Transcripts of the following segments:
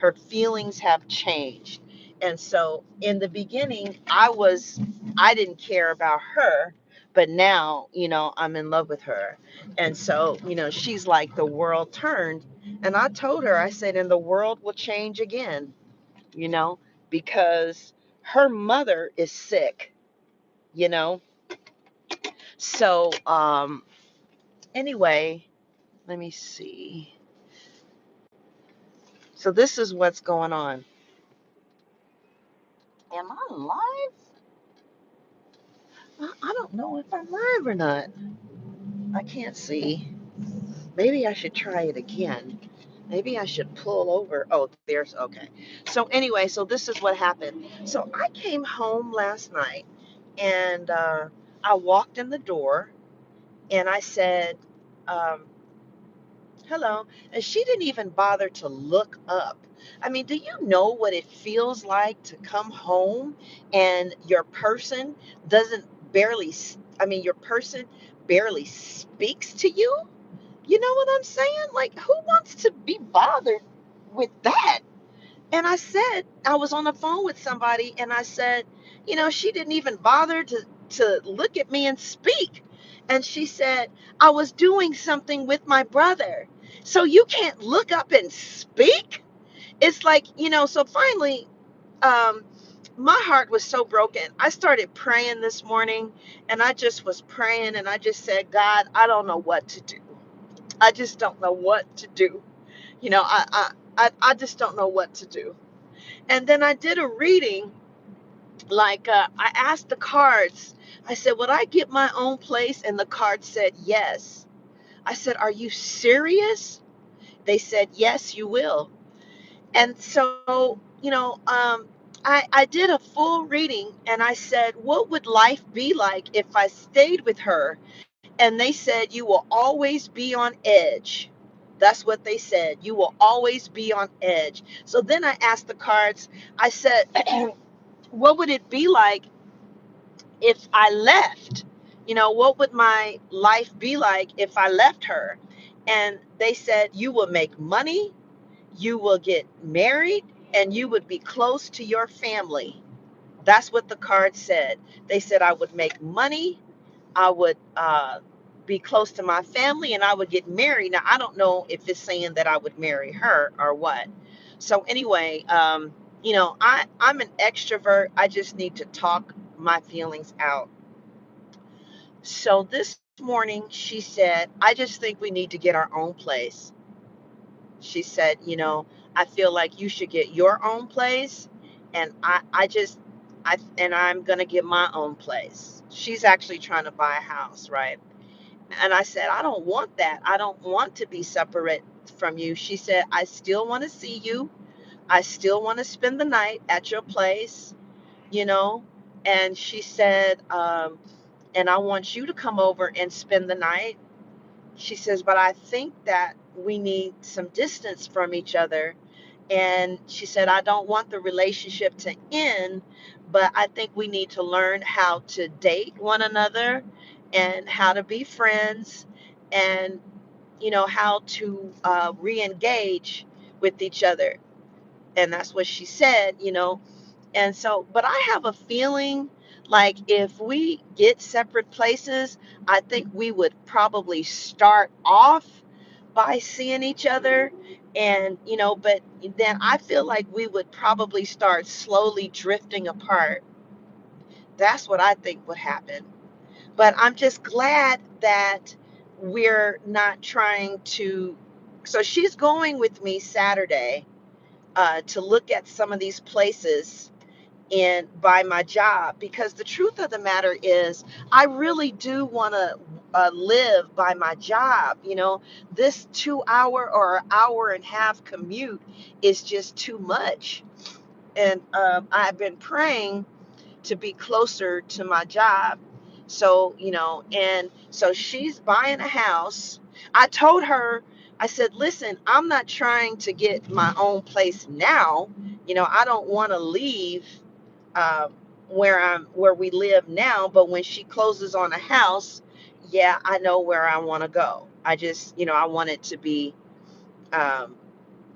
her feelings have changed. And so in the beginning, I didn't care about her, but now, I'm in love with her. And so, she's like the world turned. And I told her, I said, and the world will change again, you know, because her mother is sick, you know. So, anyway, let me see. So this is what's going on. Am I live? I don't know if I'm live or not. I can't see. Maybe I should try it again. Maybe I should pull over. Oh, there's okay. So anyway, so this is what happened. So I came home last night and I walked in the door and I said, um, hello. And she didn't even bother to look up. I mean, do you know what it feels like to come home and your person doesn't barely, I mean, your person barely speaks to you? You know what I'm saying? Like, who wants to be bothered with that? And I said, I was on the phone with somebody and I said, she didn't even bother to look at me and speak. And she said, I was doing something with my brother. So you can't look up and speak? It's like, so finally, um, my heart was so broken. I started praying this morning and I just was praying and I just said, God, I don't know what to do. I just don't know what to do. I just don't know what to do. And then I did a reading, like I asked the cards, I said, would I get my own place? And the card said, yes. I said, are you serious? They said, yes, you will. And so, I did a full reading and I said, what would life be like if I stayed with her? And they said, you will always be on edge. That's what they said. You will always be on edge. So then I asked the cards, I said, what would it be like if I left? What would my life be like if I left her? And they said, you will make money, you will get married, and you would be close to your family. That's what the card said. They said I would make money, I would be close to my family, and I would get married. Now, I don't know if it's saying that I would marry her or what. So, anyway, I'm an extrovert. I just need to talk my feelings out. So, this morning, she said, I just think we need to get our own place. She said, I feel like you should get your own place. And I'm going to get my own place. She's actually trying to buy a house, right? And I said, I don't want that. I don't want to be separate from you. She said, I still want to see you. I still want to spend the night at your place, you know. And she said, and I want you to come over and spend the night. She says, but I think that we need some distance from each other. And she said, I don't want the relationship to end, but I think we need to learn how to date one another and how to be friends and, how to re engage with each other. And that's what she said. And so, but I have a feeling like if we get separate places, I think we would probably start off by seeing each other. And, but then I feel like we would probably start slowly drifting apart. That's what I think would happen. But I'm just glad that we're not trying to. So she's going with me Saturday to look at some of these places in by my job, because the truth of the matter is I really do want to live by my job. This 2 hour or hour and a half commute is just too much. And I've been praying to be closer to my job. So, and so she's buying a house. I told her, I said, listen, I'm not trying to get my own place now. I don't want to leave uh, where we live now, but when she closes on a house, yeah, I know where I want to go. I just, I want it to be um,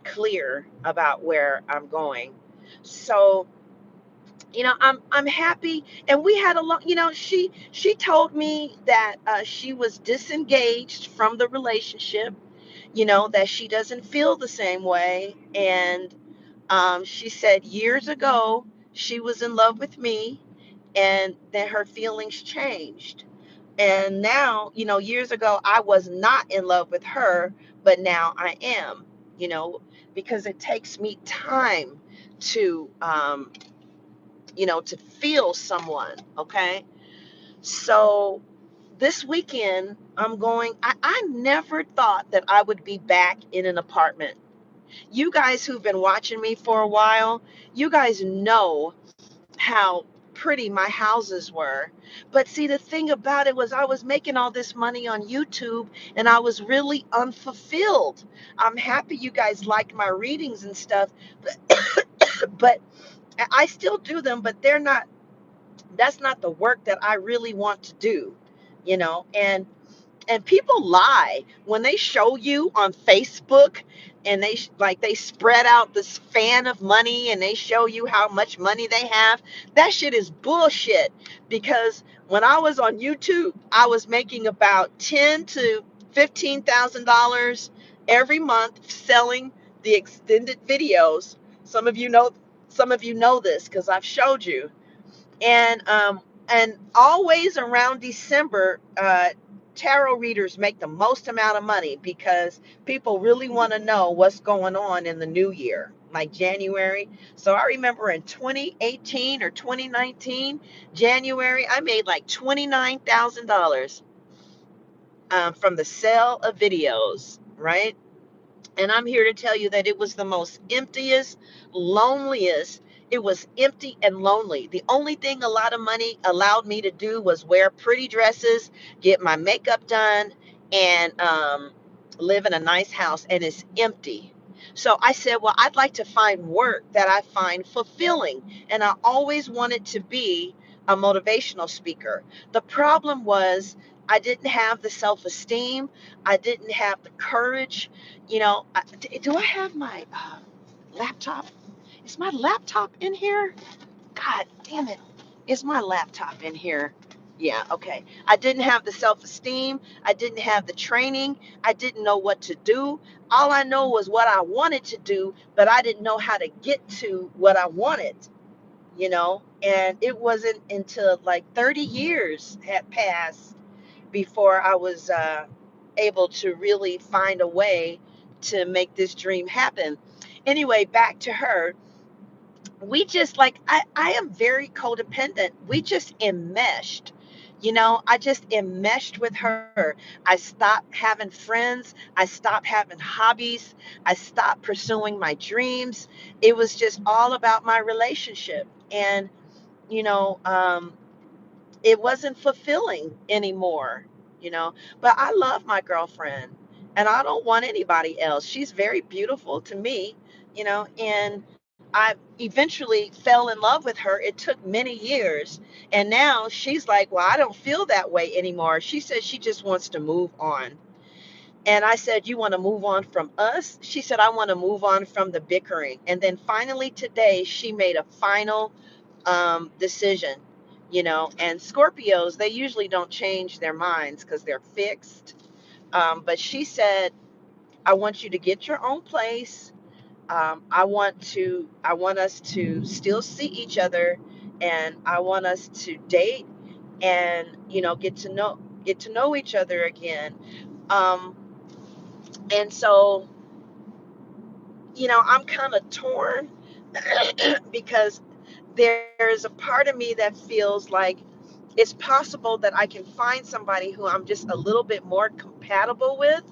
clear about where I'm going. So, I'm happy. And we had a long, she told me that she was disengaged from the relationship, that she doesn't feel the same way. And she said years ago she was in love with me, and that her feelings changed. And now, years ago I was not in love with her, but now I am, you know, because it takes me time to, to feel someone. Okay. So this weekend I'm going, I never thought that I would be back in an apartment. You guys who've been watching me for a while, you guys know how pretty my houses were. But see, the thing about it was I was making all this money on YouTube and I was really unfulfilled. I'm happy you guys liked my readings and stuff, but I still do them, but that's not the work that I really want to do, and people lie when they show you on Facebook, and they spread out this fan of money and they show you how much money they have. That shit is bullshit, because when I was on YouTube I was making about $10,000 to $15,000 every month selling the extended videos. Some of you know this because I've showed you. And always around December, tarot readers make the most amount of money because people really want to know what's going on in the new year, like January. So I remember in 2018 or 2019, January, I made like $29,000 from the sale of videos, right? And I'm here to tell you that it was the most emptiest, loneliest. It was empty and lonely. The only thing a lot of money allowed me to do was wear pretty dresses, get my makeup done, and live in a nice house. And it's empty. So I said, well, I'd like to find work that I find fulfilling. And I always wanted to be a motivational speaker. The problem was I didn't have the self esteem, I didn't have the courage. Do I have my laptop? Is my laptop in here? God damn it. Is my laptop in here? Yeah, okay. I didn't have the self esteem. I didn't have the training. I didn't know what to do. All I know was what I wanted to do, but I didn't know how to get to what I wanted, And it wasn't until like 30 years had passed before I was able to really find a way to make this dream happen. Anyway, back to her. We just like, I am very codependent. We just enmeshed. I just enmeshed with her. I stopped having friends. I stopped having hobbies. I stopped pursuing my dreams. It was just all about my relationship. And, you know, um, it wasn't fulfilling anymore, But I love my girlfriend and I don't want anybody else. She's very beautiful to me, and I eventually fell in love with her. It took many years. And now she's like, well, I don't feel that way anymore. She says she just wants to move on. And I said, you want to move on from us? She said, I want to move on from the bickering. And then finally today, she made a final decision, and Scorpios, they usually don't change their minds because they're fixed. But she said, I want you to get your own place. I want us to still see each other, and I want us to date and, get to know each other again. Um, and so, I'm kind of torn because there's a part of me that feels like it's possible that I can find somebody who I'm just a little bit more compatible with.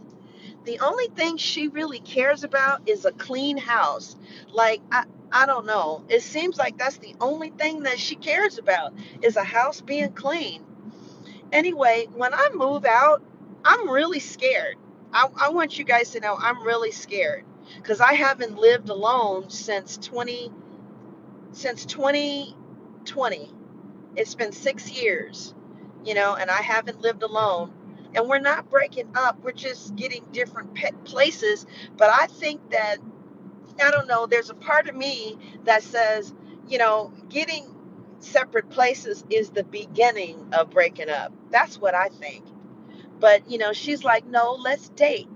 The only thing she really cares about is a clean house. Like, I don't know. It seems like that's the only thing that she cares about is a house being clean. Anyway, when I move out, I'm really scared. I want you guys to know I'm really scared because I haven't lived alone since 2020. It's been 6 years, and I haven't lived alone. And we're not breaking up. We're just getting different places. But I think that I don't know, there's a part of me that says, getting separate places is the beginning of breaking up. That's what I think. But, she's like, no, let's date.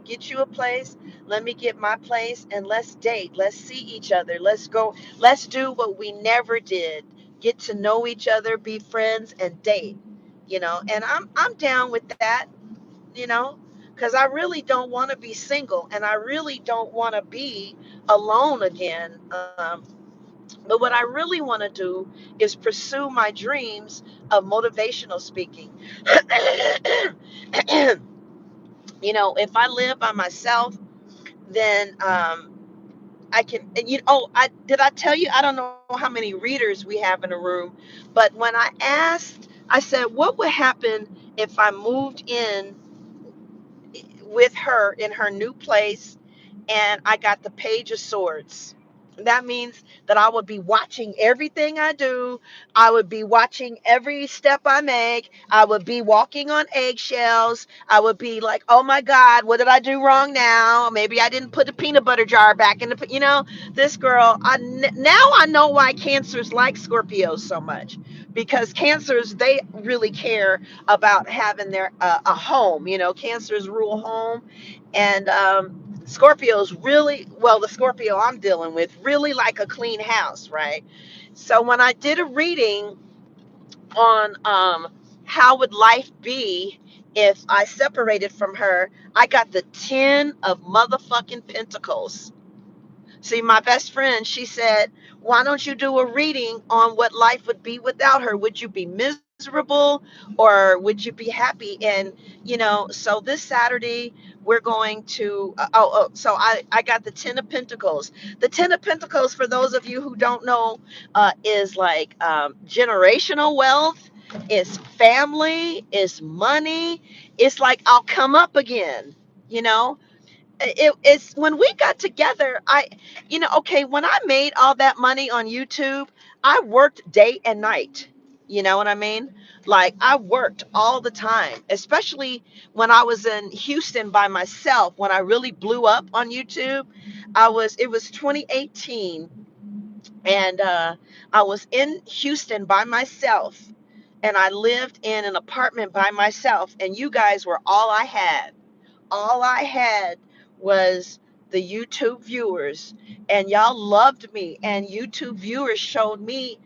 Get you a place, let me get my place, and let's date. Let's see each other. Let's go. Let's do what we never did. Get to know each other, be friends, and date. And I'm down with that, you know, because I really don't want to be single and I really don't want to be alone again. But what I really want to do is pursue my dreams of motivational speaking. If I live by myself, then I can. And I did I tell you? I don't know how many readers we have in a room, but when I asked, I said, what would happen if I moved in with her in her new place and I got the Page of Swords? That means that I would be watching everything I do. I would be watching every step I make. I would be walking on eggshells. I would be like, oh my God, what did I do wrong now? Maybe I didn't put the peanut butter jar back in this girl. Now I know why cancers like Scorpios so much, because cancers, they really care about having a home. Cancers rule home. And Scorpios really, well, the Scorpio I'm dealing with really like a clean house, right? So when I did a reading on how would life be if I separated from her, I got the 10 of motherfucking pentacles. See, my best friend, she said, why don't you do a reading on what life would be without her? Would you be miserable or would you be happy? And, so this Saturday, we're going to, so I got the 10 of Pentacles. The 10 of Pentacles, for those of you who don't know, is like generational wealth, it's family, it's money. It's like, I'll come up again, you know? It's when we got together, okay, when I made all that money on YouTube, I worked day and night. You know what I mean? Like, I worked all the time, especially when I was in Houston by myself. When I really blew up on YouTube, it was 2018, and I was in Houston by myself, and I lived in an apartment by myself, and you guys were all I had. All I had was the YouTube viewers, and y'all loved me. And YouTube viewers showed me,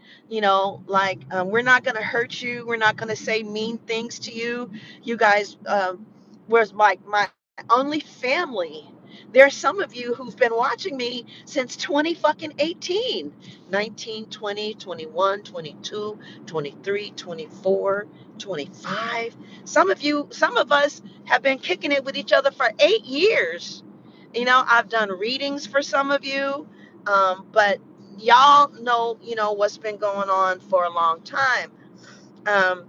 like, we're not going to hurt you. We're not going to say mean things to you. You guys, where's my only family. There are some of you who've been watching me since 20 fucking 18, 19, 20, 21, 22, 23, 24, 25. Some of us have been kicking it with each other for 8 years. I've done readings for some of you, but y'all know, what's been going on for a long time. Um,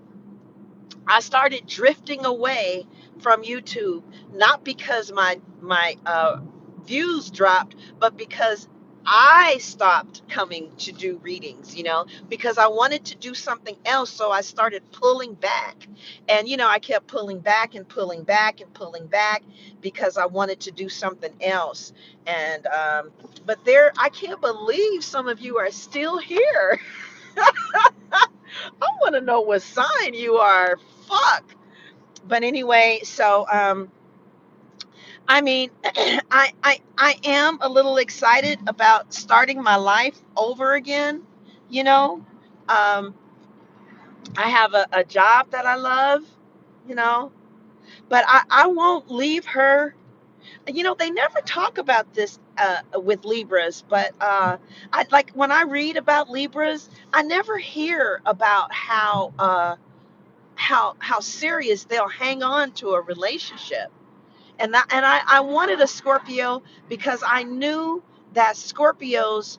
I started drifting away from YouTube, not because my views dropped, but because I stopped coming to do readings, because I wanted to do something else. So I started pulling back. And, I kept pulling back and pulling back and pulling back because I wanted to do something else. And, but I can't believe some of you are still here. I want to know what sign you are. Fuck. But anyway, so I mean, I am a little excited about starting my life over again. You know, um, I have a job that I love. You know, but I won't leave her. They never talk about this with Libras, but I like when I read about Libras, I never hear about how serious they'll hang on to a relationship. And I wanted a Scorpio because I knew that Scorpios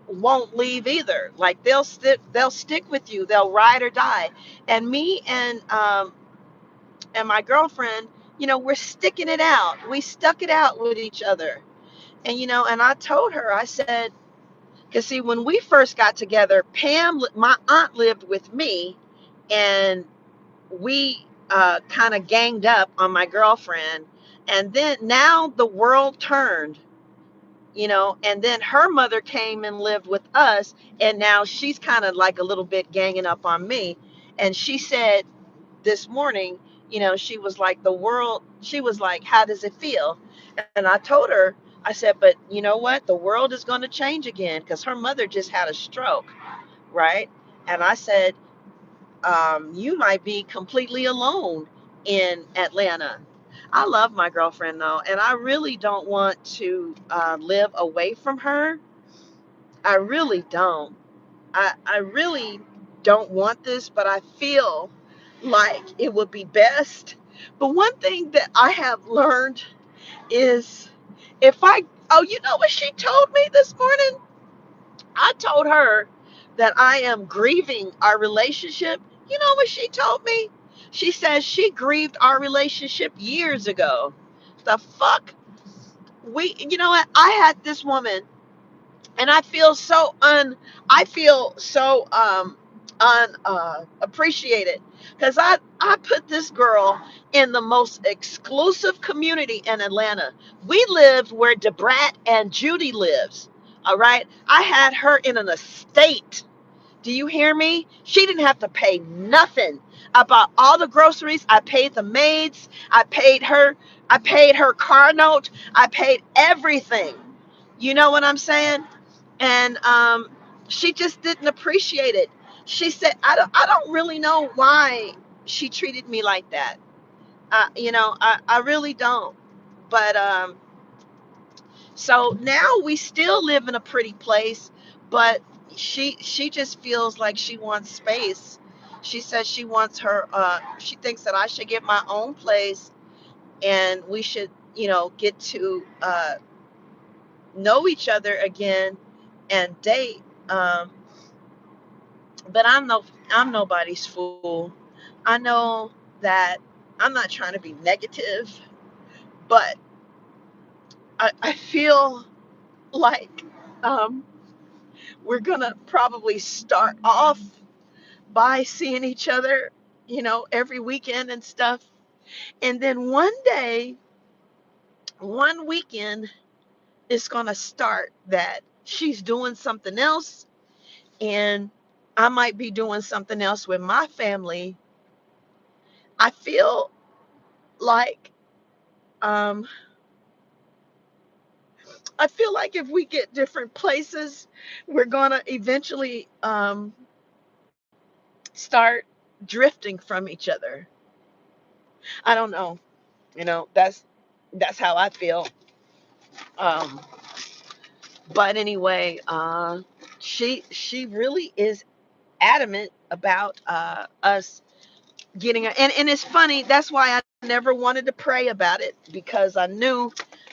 won't leave either. Like, they'll stick with you. They'll ride or die. And me and my girlfriend, we're sticking it out. We stuck it out with each other. And I told her, I said, because see, when we first got together, my aunt lived with me, and we kind of ganged up on my girlfriend. And then now the world turned. and then her mother came and lived with us, and now she's kind of like a little bit ganging up on me. And she said this morning, she was like, she was like, how does it feel? And I told her, I said, but you know what? The world is going to change again because her mother just had a stroke, right? And I said, you might be completely alone in Atlanta. I love my girlfriend though, and I really don't want to live away from her. I really don't. I really don't want this, but I feel like it would be best. But one thing that I have learned is oh, you know what she told me this morning? I told her that I am grieving our relationship. You know what she told me? She says she grieved our relationship years ago. The fuck? You know what? I had this woman, and I feel so appreciated because I put this girl in the most exclusive community in Atlanta. We lived where Debrat and Judy lives. All right, I had her in an estate. Do you hear me? She didn't have to pay nothing. I bought all the groceries. I paid the maids. I paid her car note. I paid everything. You know what I'm saying? And she just didn't appreciate it. She said, I don't really know why she treated me like that. I really don't. But so now we still live in a pretty place, but she just feels like she wants space. She says she thinks that I should get my own place, and we should, get to know each other again and date. But I'm nobody's fool. I know that I'm not trying to be negative, but I feel like um, we're gonna probably start off by seeing each other, every weekend and stuff. And then one weekend, it's gonna start that she's doing something else, and I might be doing something else with my family. I feel like um, I feel like if we get different places, we're gonna eventually start drifting from each other. I don't know. That's how I feel. Um, but anyway, she really is adamant about us getting and it's funny. That's why I never wanted to pray about it, because I knew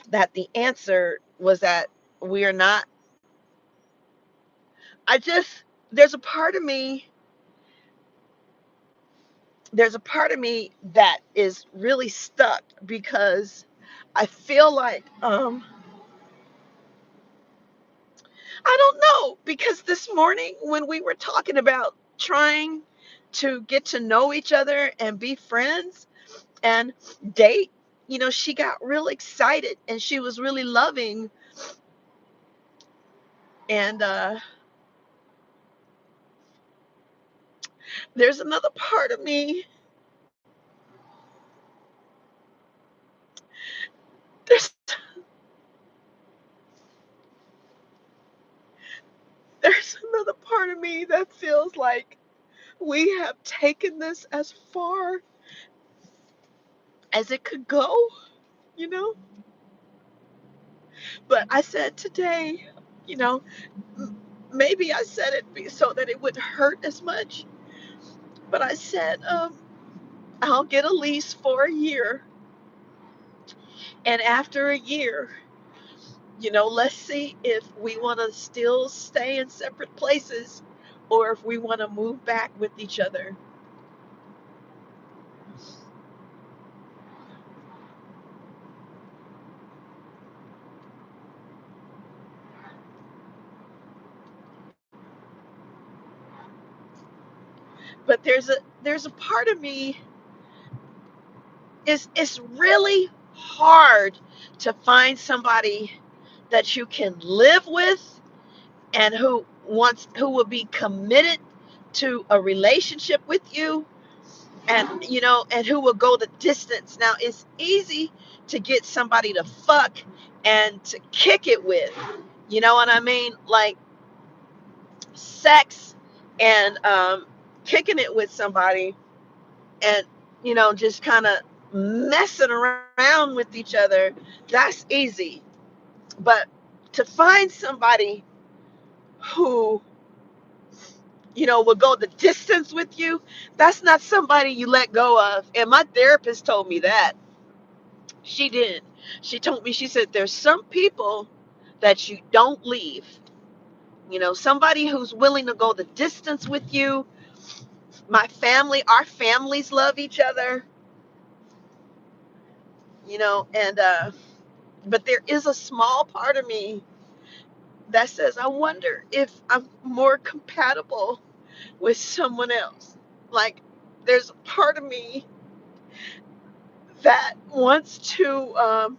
that the answer was that we are not. I just there's a part of me there's a part of me that is really stuck because I feel like I don't know, because this morning when we were talking about trying to get to know each other and be friends and date, she got real excited and she was really loving. And there's another part of me. There's there's another part of me that feels like we have taken this as far as it could go, you know. But I said today, you know, maybe I said it so that it wouldn't hurt as much. But I said, I'll get a lease for a year, and after a year, let's see if we want to still stay in separate places or if we want to move back with each other. But there's a part of me, it's really hard to find somebody that you can live with, and who will be committed to a relationship with you, and and who will go the distance. Now, it's easy to get somebody to fuck and to kick it with, you know what I mean, like sex, and kicking it with somebody, and just kind of messing around with each other. That's easy. But to find somebody who will go the distance with you, that's not somebody you let go of. And my therapist told me that. She did. She told me, she said, there's some people that you don't leave. Somebody who's willing to go the distance with you. Our families love each other, and but there is a small part of me that says, I wonder if I'm more compatible with someone else. Like, there's a part of me that wants to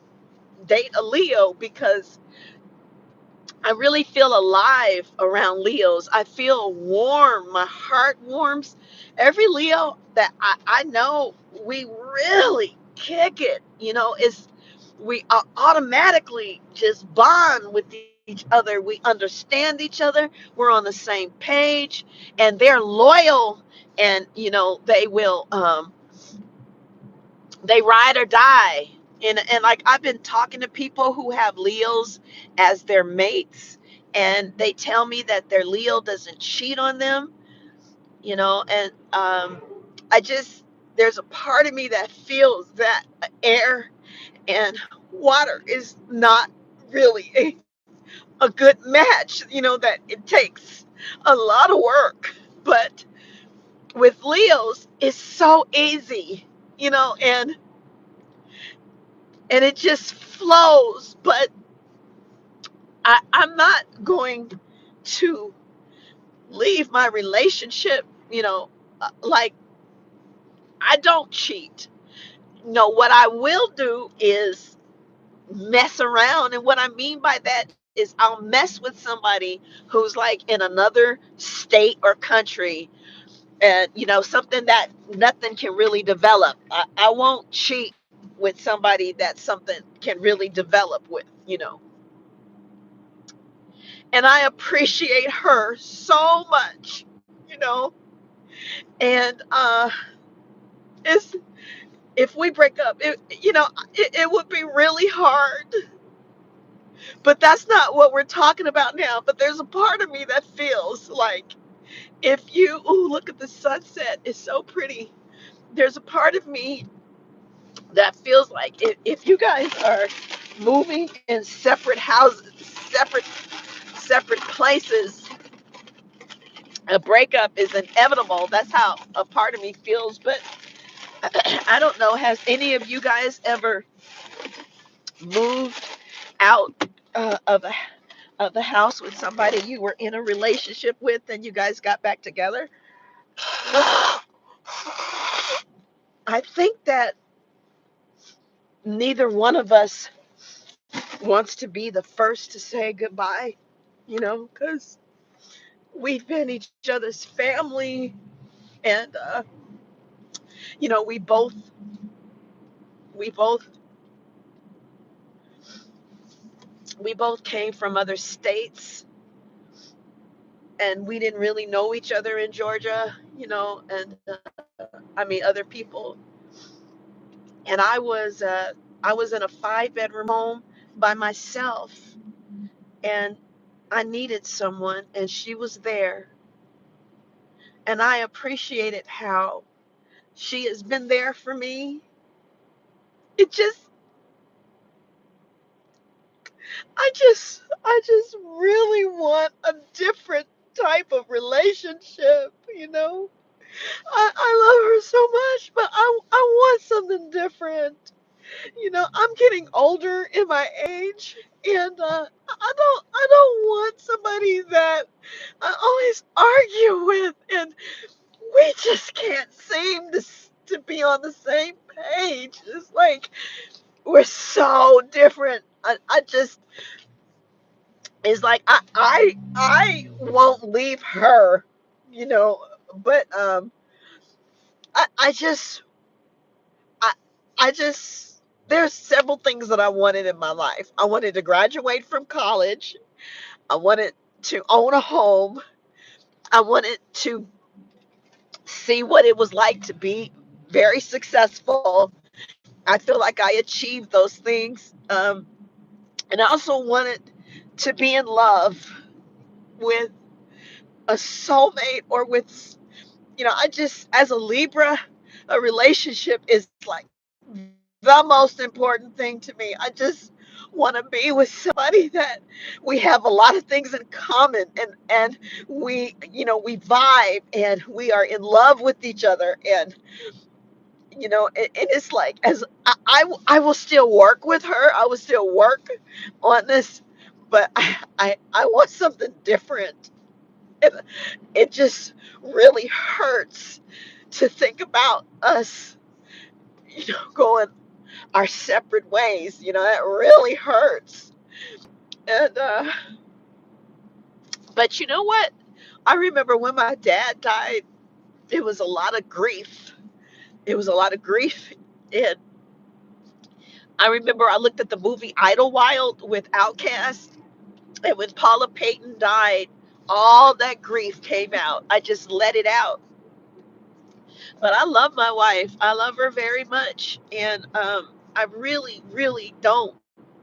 date a Leo, because I really feel alive around Leos. I feel warm. My heart warms. Every Leo that I know, we really kick it. We automatically just bond with each other. We understand each other. We're on the same page, and they're loyal, and they ride or die. And like, I've been talking to people who have Leos as their mates, and they tell me that their Leo doesn't cheat on them, and I just there's a part of me that feels that air and water is not really a good match, that it takes a lot of work. But with Leos, it's so easy, and it just flows. But I'm not going to leave my relationship, like, I don't cheat. No, what I will do is mess around. And what I mean by that is, I'll mess with somebody who's like in another state or country, and something that nothing can really develop. I won't cheat with somebody that something can really develop with, and I appreciate her so much, you know. And it's if we break up, it would be really hard. But that's not what we're talking about now. But there's a part of me that feels like, if you look at the sunset, it's so pretty. There's a part of me that feels like, if you guys are moving in separate houses, separate places, a breakup is inevitable. That's how a part of me feels. But I don't know. Has any of you guys ever moved out of the house with somebody you were in a relationship with, and you guys got back together? I think that neither one of us wants to be the first to say goodbye, because we've been each other's family, and we both we both we both came from other states, and we didn't really know each other in Georgia, and I mean, other people. And I was in a 5-bedroom home by myself, and I needed someone, and she was there, and I appreciated how she has been there for me. It just I just really want a different type of relationship, I love her so much, but I want something different. I'm getting older in my age, and I don't want somebody that I always argue with, and we just can't seem to be on the same page. It's like we're so different. I just It's like I won't leave her, you know, but I just I I just there's several things that I wanted in my life. I wanted to graduate from college. I wanted to own a home. I wanted to see what it was like to be very successful. I feel like I achieved those things. And I also wanted to be in love with a soulmate or with, I just, as a Libra, a relationship is like the most important thing to me. I just want to be with somebody that we have a lot of things in common, and we vibe and we are in love with each other, and it's like, as I will still work with her. I will still work on this, but I want something different. It just really hurts to think about us, going our separate ways. That really hurts. And but you know what? I remember when my dad died, it was a lot of grief. It was a lot of grief. And I remember I looked at the movie Idlewild with Outkast, and when Paula Payton died, all that grief came out. I just let it out. But I love my wife. I love her very much. And I really, really don't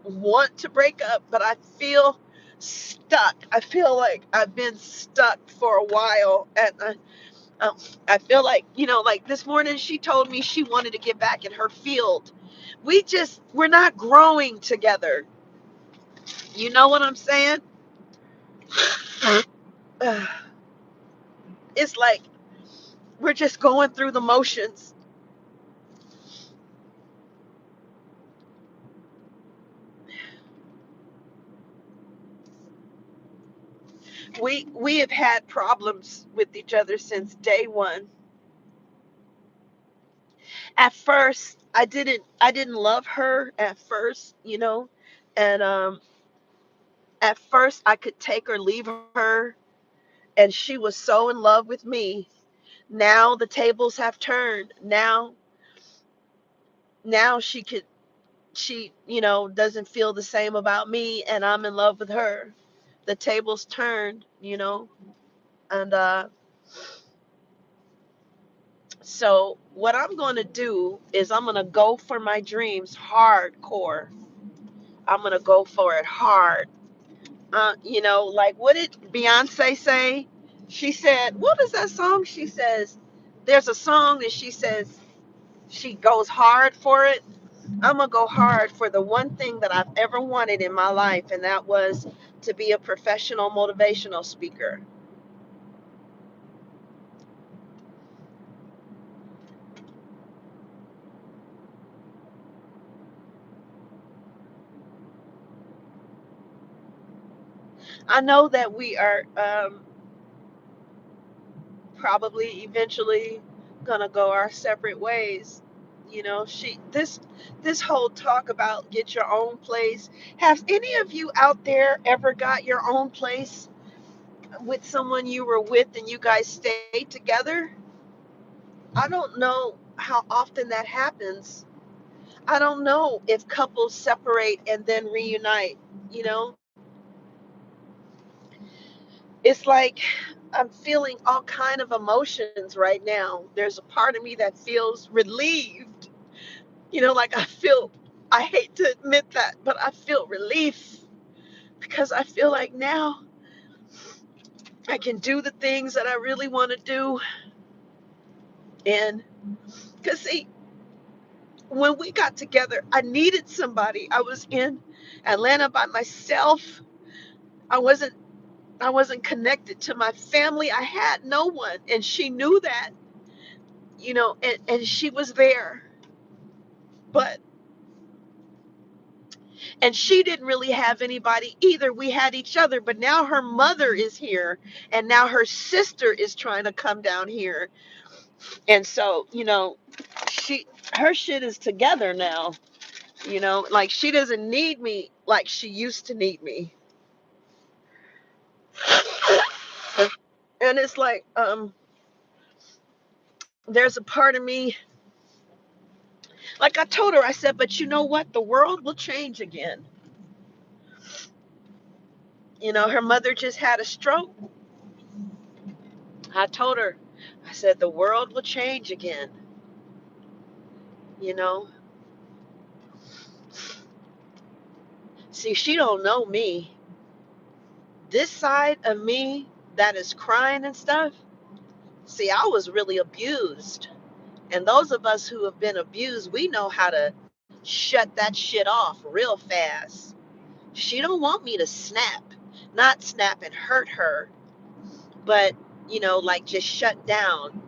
want to break up, but I feel stuck. I feel like I've been stuck for a while. And um, I feel like, like this morning, she told me she wanted to get back in her field. We're not growing together. You know what I'm saying? It's like we're just going through the motions. We have had problems with each other since day one. At first, I didn't love her at first, and at first I could take or leave her, and she was so in love with me. Now the tables have turned. Now she doesn't feel the same about me, and I'm in love with her. The tables turned, and so what I'm going to do is I'm going to go for my dreams hardcore. I'm going to go for it hard. Like, what did Beyonce say? She said, what is that song? She says, there's a song that she says she goes hard for it. I'm going to go hard for the one thing that I've ever wanted in my life, and that was to be a professional motivational speaker. I know that we are probably eventually gonna go our separate ways. This whole talk about get your own place. Have any of you out there ever got your own place with someone you were with and you guys stayed together? I don't know how often that happens. I don't know if couples separate and then reunite. You know, it's like I'm feeling all kind of emotions right now. There's a part of me that feels relieved. Like I hate to admit that, but I feel relief because I feel like now I can do the things that I really want to do. And because, see, when we got together, I needed somebody. I was in Atlanta by myself. I wasn't I wasn't connected to my family. I had no one, and she knew that, and she was there. But and she didn't really have anybody either. We had each other, but now her mother is here, and now her sister is trying to come down here. And so, she her shit is together now. Like, she doesn't need me like she used to need me. And it's like, there's a part of me, like I told her, I said, but you know what? The world will change again. Her mother just had a stroke. I told her, I said, the world will change again. You know, see, she don't know me. This side of me that is crying and stuff. See, I was really abused. And those of us who have been abused, we know how to shut that shit off real fast. She don't want me to snap. Not snap and hurt her, but like just shut down.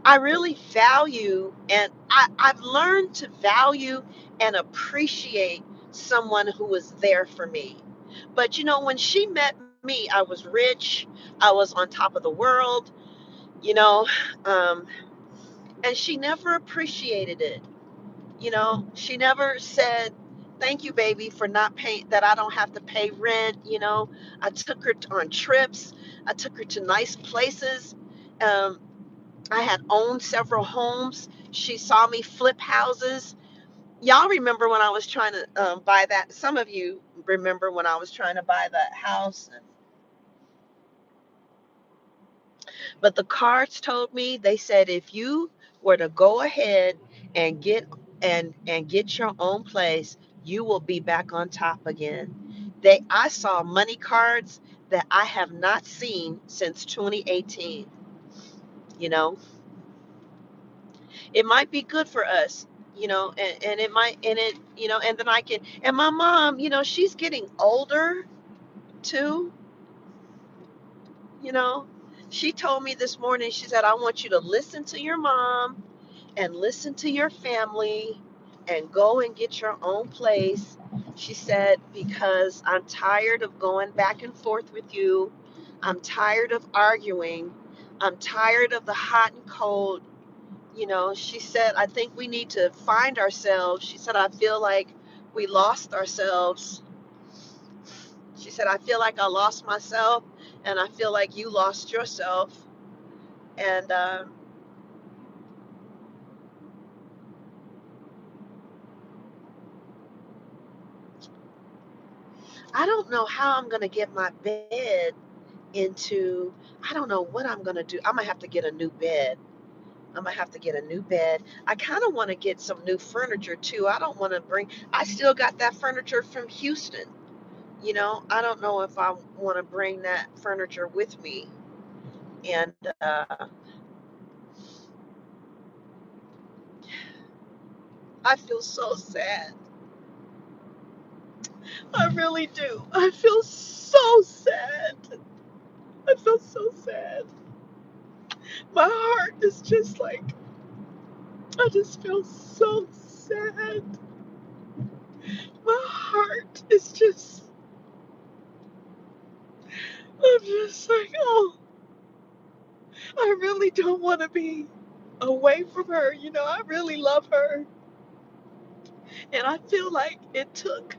I really value, and I've learned to value and appreciate someone who was there for me. But when she met me, I was rich, I was on top of the world, you know, um, and she never appreciated it. She never said, "Thank you, baby, for not paying, that I don't have to pay rent." I took her on trips, I took her to nice places. Um, I had owned several homes. She saw me flip houses. Y'all remember when I was trying to buy that? Some of you remember when I was trying to buy that house. But the cards told me, they said, if you were to go ahead and get your own place, you will be back on top again. I saw money cards that I have not seen since 2018. You know, it might be good for us, and it might, and it, and then and my mom, she's getting older too, you know. She told me this morning, she said, I want you to listen to your mom and listen to your family and go and get your own place. She said, because I'm tired of going back and forth with you. I'm tired of arguing. I'm tired of the hot and cold. She said, I think we need to find ourselves. She said, I feel like we lost ourselves. She said, I feel like I lost myself, and I feel like you lost yourself. And I don't know how I'm going to get my bed into, I don't know what I'm going to do. I'm going to have to get a new bed. I'm going to have to get a new bed. I kind of want to get some new furniture too. I don't want to I still got that furniture from Houston. I don't know if I want to bring that furniture with me. And I feel so sad. I really do. I feel so sad. I feel so sad. My heart is just like, I just feel so sad. My heart is just, I'm just like, oh, I really don't want to be away from her. I really love her. And I feel like it took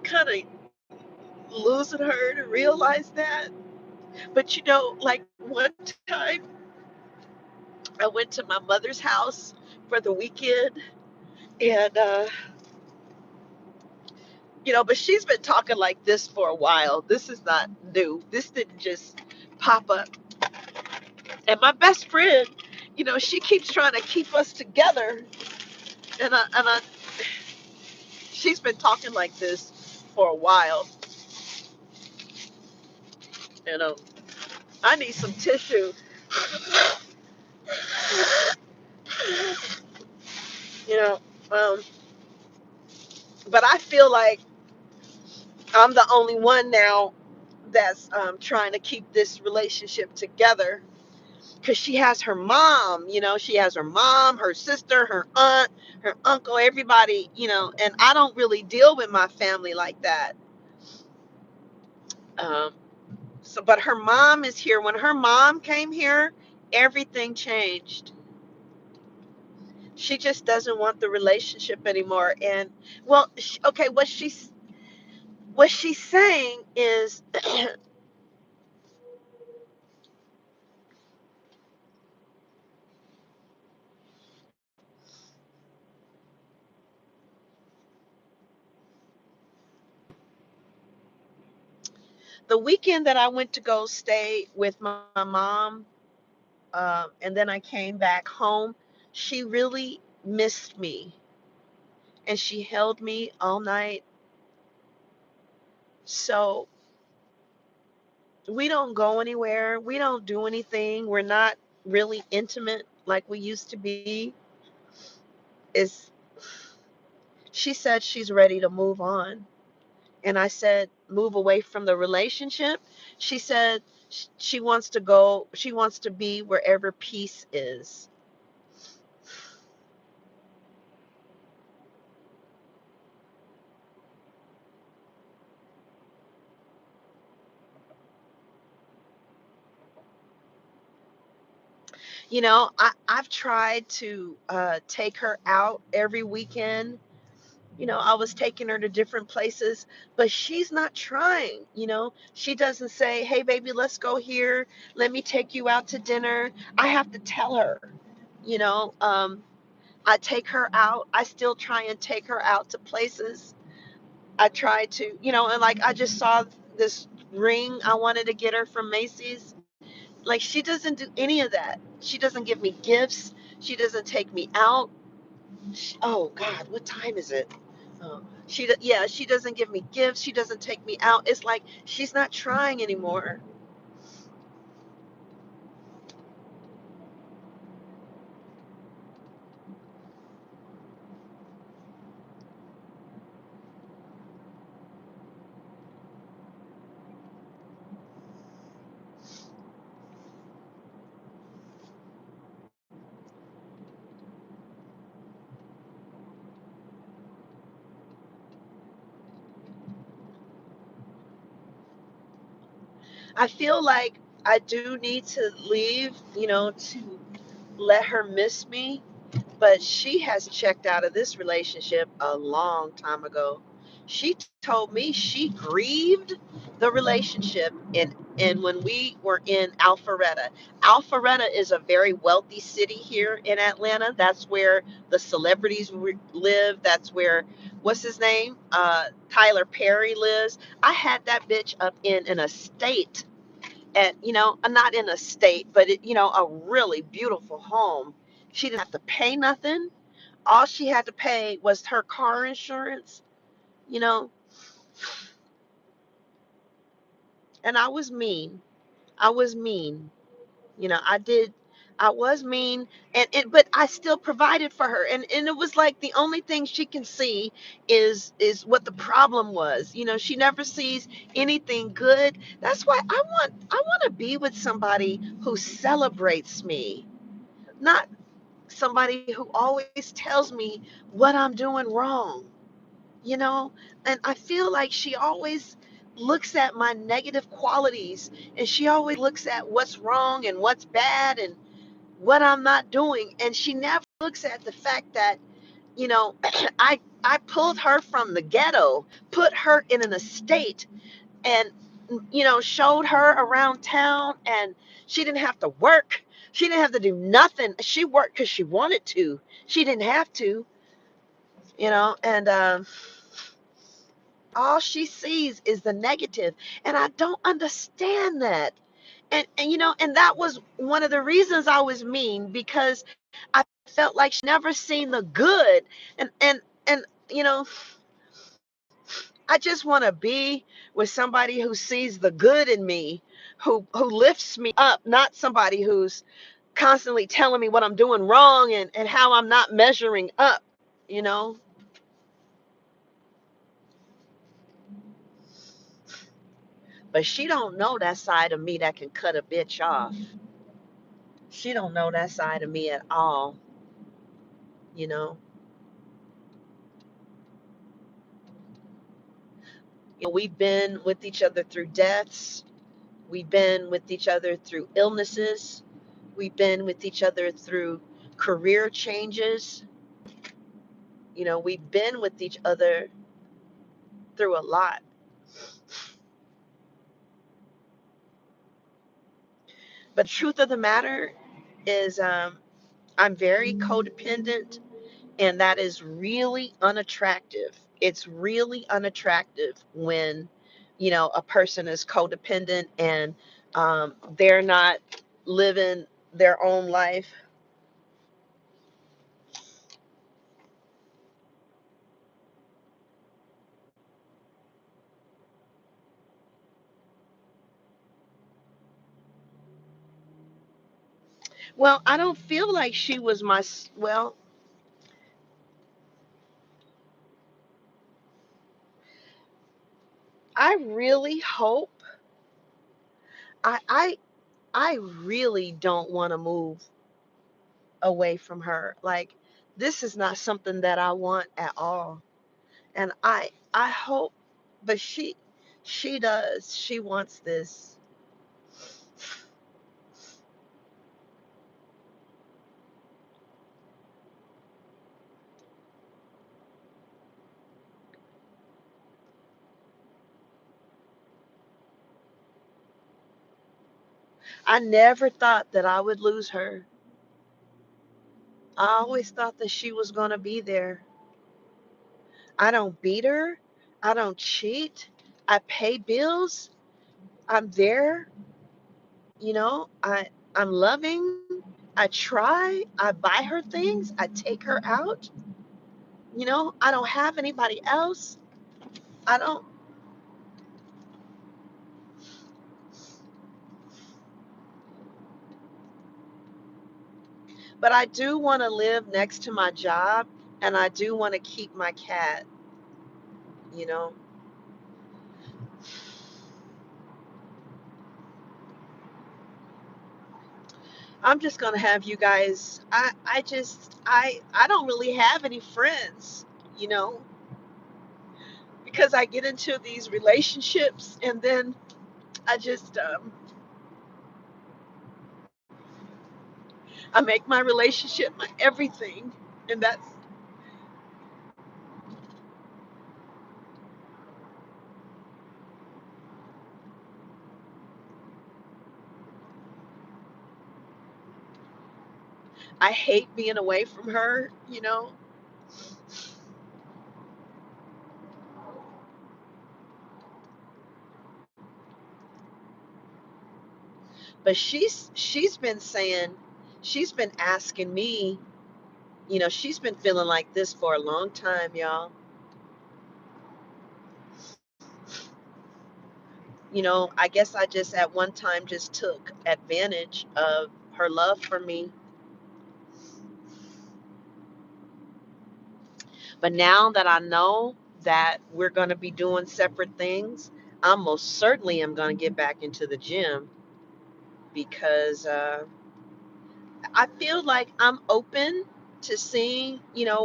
kind of losing her to realize that. But like one time I went to my mother's house for the weekend, and but she's been talking like this for a while. This is not new. This didn't just pop up. And my best friend, she keeps trying to keep us together, and she's been talking like this for a while. You know, I need some tissue. You know, um, but I feel like I'm the only one now that's trying to keep this relationship together, because she has her mom. She has her mom, her sister, her aunt, her uncle, everybody. And I don't really deal with my family like that. Um, but her mom is here. When her mom came here, everything changed. She just doesn't want the relationship anymore. And well, okay, what she's saying is, The weekend that I went to go stay with my mom, and then I came back home, she really missed me, and she held me all night. So we don't go anywhere. We don't do anything. We're not really intimate like we used to be. Is She said she's ready to move on. And I said, move away from the relationship. She said she wants to go, she wants to be wherever peace is. I've tried to take her out every weekend. I was taking her to different places, but she's not trying. She doesn't say, hey, baby, let's go here. Let me take you out to dinner. I have to tell her, you know. I take her out. I still try and take her out to places. I try to, and like I just saw this ring I wanted to get her from Macy's. Like she doesn't do any of that. She doesn't give me gifts. She doesn't take me out. Oh God, what time is it? Yeah, she doesn't give me gifts. She doesn't take me out. It's like she's not trying anymore. I feel like I do need to leave, to let her miss me. But she has checked out of this relationship a long time ago. She told me she grieved the relationship and when we were in Alpharetta. Alpharetta is a very wealthy city here in Atlanta. That's where the celebrities live. That's where what's his name? Tyler Perry lives. I had that bitch up in an estate at not in a state, but a really beautiful home. She didn't have to pay nothing. All she had to pay was her car insurance, you know, and I was mean. I was mean. I did. I was mean, but I still provided for her, and it was like the only thing she can see is what the problem was. She never sees anything good. That's why I want to be with somebody who celebrates me, not somebody who always tells me what I'm doing wrong, you know? And I feel like she always looks at my negative qualities and she always looks at what's wrong and what's bad and what I'm not doing. And she never looks at the fact that, you know, I pulled her from the ghetto, put her in an estate and showed her around town and she didn't have to work. She didn't have to do nothing. She worked because she wanted to. She didn't have to, and all she sees is the negative, and I don't understand that. And that was one of the reasons I was mean, because I felt like she never seen the good. And I just want to be with somebody who sees the good in me, who lifts me up, not somebody who's constantly telling me what I'm doing wrong and how I'm not measuring up, you know. But she don't know that side of me that can cut a bitch off. She don't know that side of me at all, you know. We've been with each other through deaths. We've been with each other through illnesses. We've been with each other through career changes. We've been with each other through a lot. But the truth of the matter is, I'm very codependent, and that is really unattractive. It's really unattractive when, a person is codependent and they're not living their own life. Well, I don't feel like she was well, I really hope I I I really don't want to move away from her. Like, this is not something that I want at all. And I hope, but she does. She wants this. I never thought that I would lose her. I always thought that she was going to be there. I don't beat her. I don't cheat. I pay bills. I'm there. I'm loving. I try. I buy her things. I take her out. I don't have anybody else. I don't, but I do want to live next to my job and I do want to keep my cat, you know. I'm just going to have you guys I don't really have any friends, you know, because I get into these relationships and then I just I make my relationship my everything, and that's I hate being away from her. But she's been saying, she's been asking me, she's been feeling like this for a long time, y'all. I guess I just at one time just took advantage of her love for me. But now that I know that we're going to be doing separate things, I most certainly am going to get back into the gym because I feel like I'm open to seeing,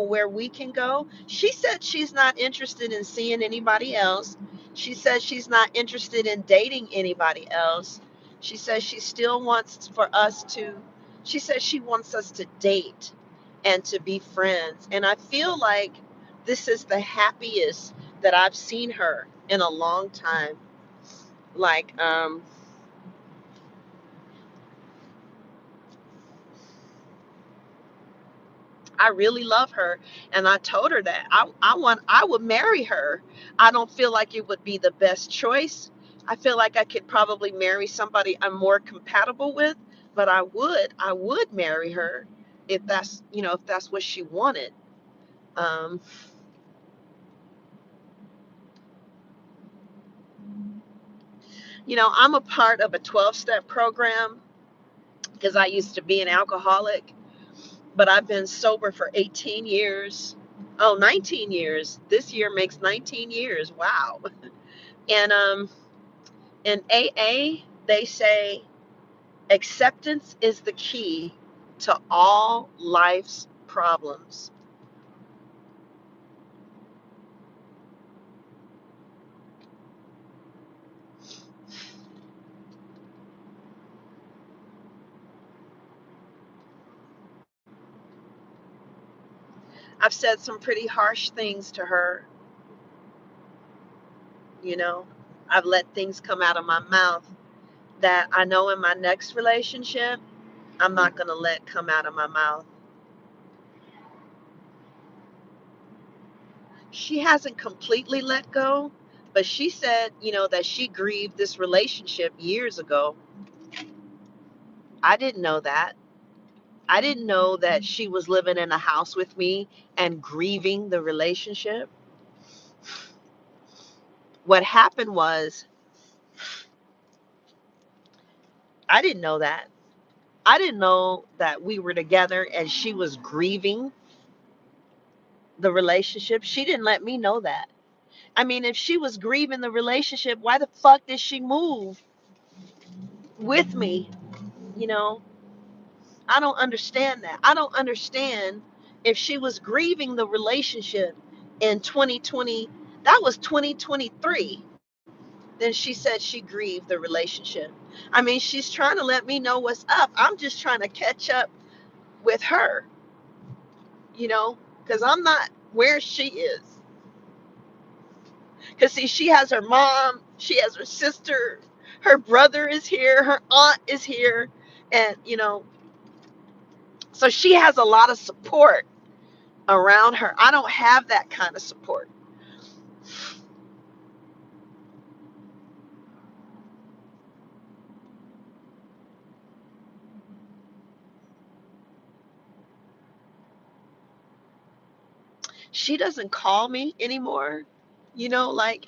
where we can go. She said she's not interested in seeing anybody else. She says she's not interested in dating anybody else. She says she still wants for us to, she says she wants us to date and to be friends. And I feel like this is the happiest that I've seen her in a long time. Like, I really love her, and I told her that I would marry her. I don't feel like it would be the best choice. I feel like I could probably marry somebody I'm more compatible with, but I would marry her if that's what she wanted. Um, I'm a part of a 12-step program because I used to be an alcoholic, but I've been sober for 18 years. Oh, 19 years. This year makes 19 years. Wow. And in AA, they say acceptance is the key to all life's problems. I've said some pretty harsh things to her, you know. I've let things come out of my mouth that I know in my next relationship, I'm not going to let come out of my mouth. She hasn't completely let go, But she said, that she grieved this relationship years ago. I didn't know that. I didn't know that she was living in a house with me and grieving the relationship. What happened was, I didn't know that. I didn't know that we were together and she was grieving the relationship. She didn't let me know that. I mean, if she was grieving the relationship, why the fuck did she move with me? You know, I don't understand that. I don't understand if she was grieving the relationship in 2020, that was 2023. Then she said she grieved the relationship. I mean, she's trying to let me know what's up. I'm just trying to catch up with her, because I'm not where she is. Because, see, she has her mom, she has her sister, her brother is here, her aunt is here. And, so she has a lot of support around her. I don't have that kind of support. She doesn't call me anymore, like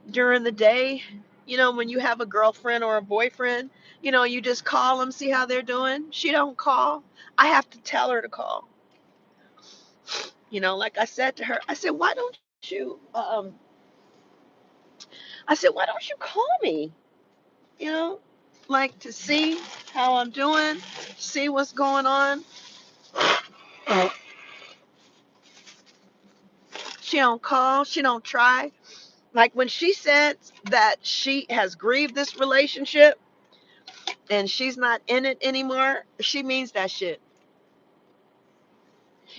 during the day, when you have a girlfriend or a boyfriend, you just call them, see how they're doing. She don't call. I have to tell her to call. Like I said to her, I said, you, um, why don't you call me? You know, like to see how I'm doing, see what's going on. She don't call, she don't try. Like when she said that she has grieved this relationship and she's not in it anymore, she means that shit.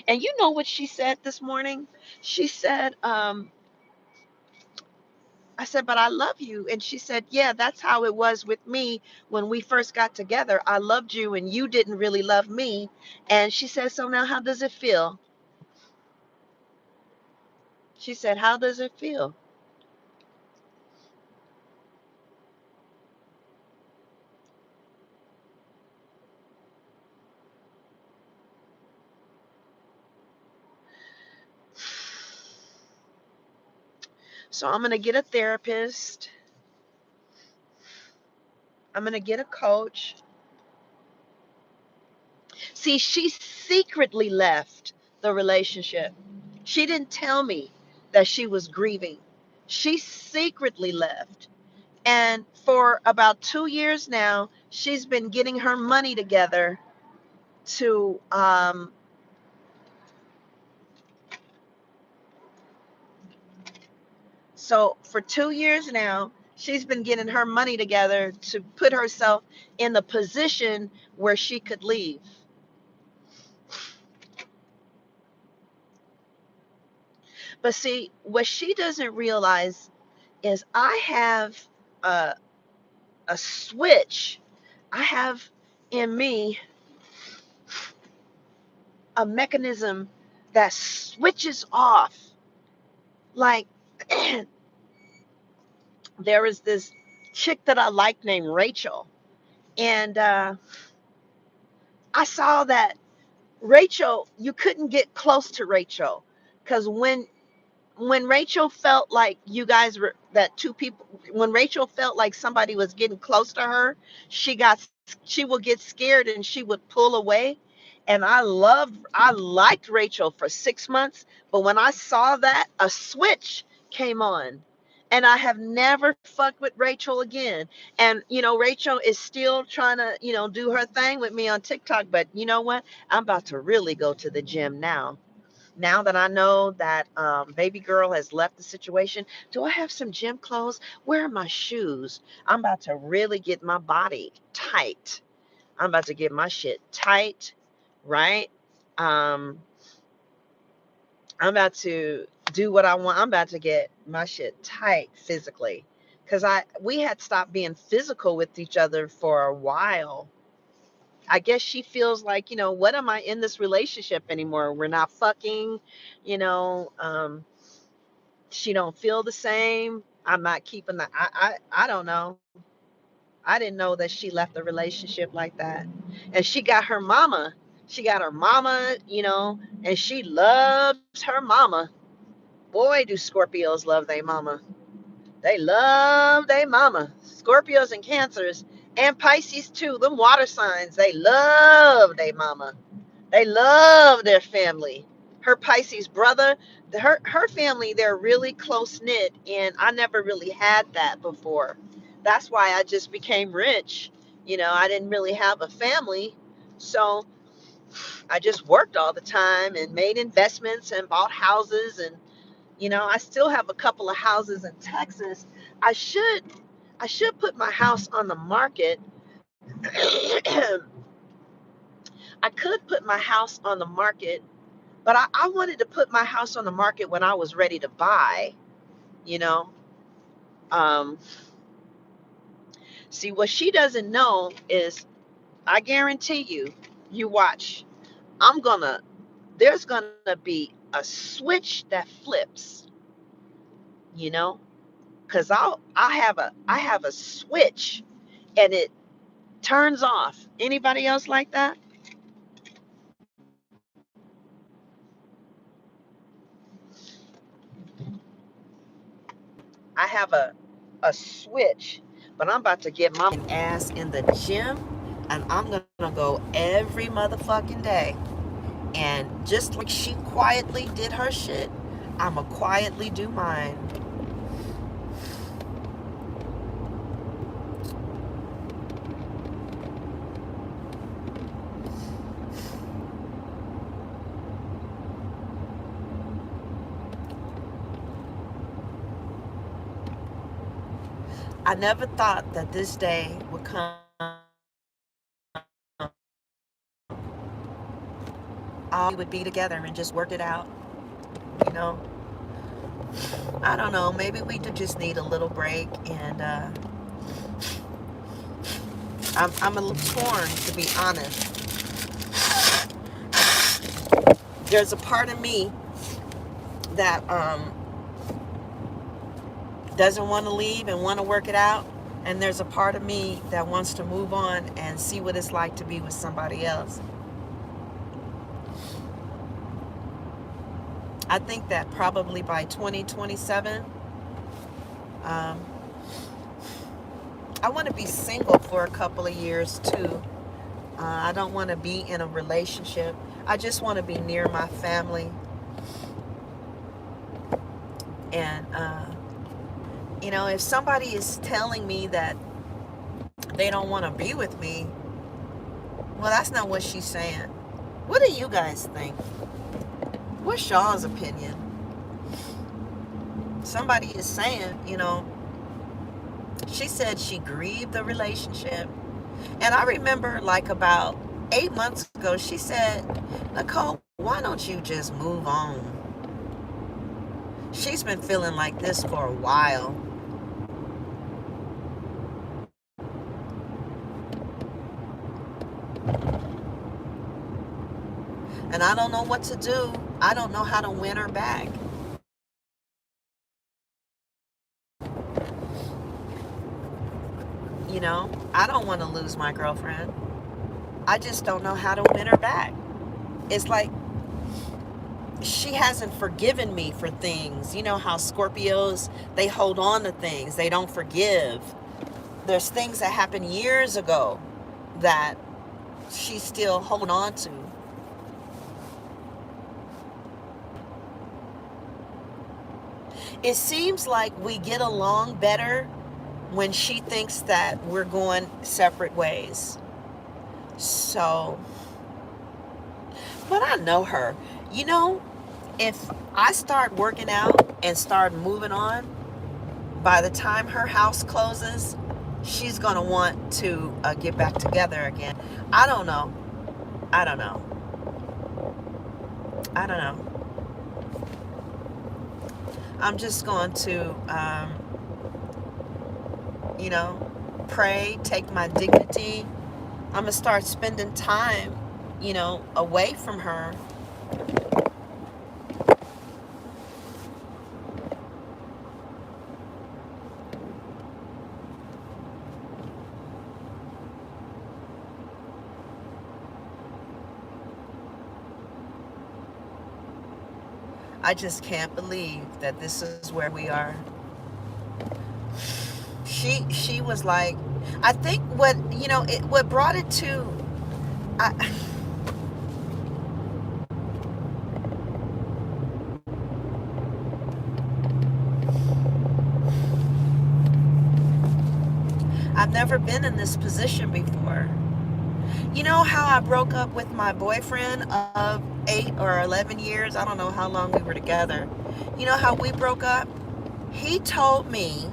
And you know what she said this morning? She said, I said, but I love you. And she said, yeah, that's how it was with me when we first got together. I loved you and you didn't really love me. And she said, so now how does it feel? She said, how does it feel? So I'm going to get a therapist. I'm going to get a coach. See, she secretly left the relationship. She didn't tell me that she was grieving. She secretly left. And for about 2 years now, she's been getting her money together to, so for 2 years now, she's been getting her money together to put herself in the position where she could leave. But see, what she doesn't realize is I have a, a switch. I have in me a mechanism that switches off. Like, there is this chick that I like named Rachel. And I saw that Rachel, you couldn't get close to Rachel. Because when Rachel felt like you guys were that two people, when Rachel felt like somebody was getting close to her, she got she would get scared and she would pull away. And I liked Rachel for 6 months, but when I saw that, a switch came on. And I have never fucked with Rachel again. And Rachel is still trying to, do her thing with me on TikTok. But you know what? I'm about to really go to the gym now. Now that I know that baby girl has left the situation, do I have some gym clothes? Where are my shoes? I'm about to really get my body tight. I'm about to get my shit tight, right? Um, I'm about to do what I want. I'm about to get my shit tight physically. Because we had stopped being physical with each other for a while. I guess she feels like, what am I in this relationship anymore? We're not fucking, you know. She don't feel the same. I'm not keeping the, I don't know. I didn't know that she left a relationship like that. And she got her mama. She got her mama, and she loves her mama. Boy, do Scorpios love their mama. They love their mama. Scorpios and Cancers and Pisces too. Them water signs, they love their mama. They love their family. Her Pisces brother, her family, they're really close knit, and I never really had that before. That's why I just became rich. I didn't really have a family, so I just worked all the time and made investments and bought houses, and I still have a couple of houses in Texas. I should I should put my house on the market. I could put my house on the market, but I wanted to put my house on the market when I was ready to buy, you know. Um, See, what she doesn't know is, I guarantee you, you watch, I'm gonna, there's gonna be a switch that flips, you know, because I have a switch and it turns off. Anybody else like that? I have a switch, but I'm about to get my ass in the gym, and I'm gonna go every motherfucking day. And just like she quietly did her shit, I'ma quietly do mine. I never thought that this day would come. All we would be together and just work it out. You know, I don't know. Maybe we just need a little break, and I'm a little torn, to be honest. There's a part of me that doesn't want to leave and want to work it out, and there's a part of me that wants to move on and see what it's like to be with somebody else. I think that probably by 2027, I want to be single for a couple of years too. I don't want to be in a relationship. I just want to be near my family. And, if somebody is telling me that they don't want to be with me, well, that's not what she's saying. What do you guys think? What's y'all's opinion? Somebody is saying, she said she grieved the relationship. And I remember like about 8 months ago, she said, Nicole, why don't you just move on? She's been feeling like this for a while. And I don't know what to do. I don't know how to win her back. I don't want to lose my girlfriend. I just don't know how to win her back. It's like she hasn't forgiven me for things. You know how Scorpios, they hold on to things. They don't forgive. There's things that happened years ago that she still hold on to. It seems like we get along better when she thinks that we're going separate ways. So, but I know her. If I start working out and start moving on, by the time her house closes, she's going to want to get back together again. I don't know. I don't know. I don't know. I'm just going to, pray, take my dignity. I'm going to start spending time, away from her. I just can't believe that this is where we are. She was like, I think what, what brought it to, I, I've never been in this position before. You know how I broke up with my boyfriend of 8 or 11 years? I don't know how long we were together. You know how we broke up? He told me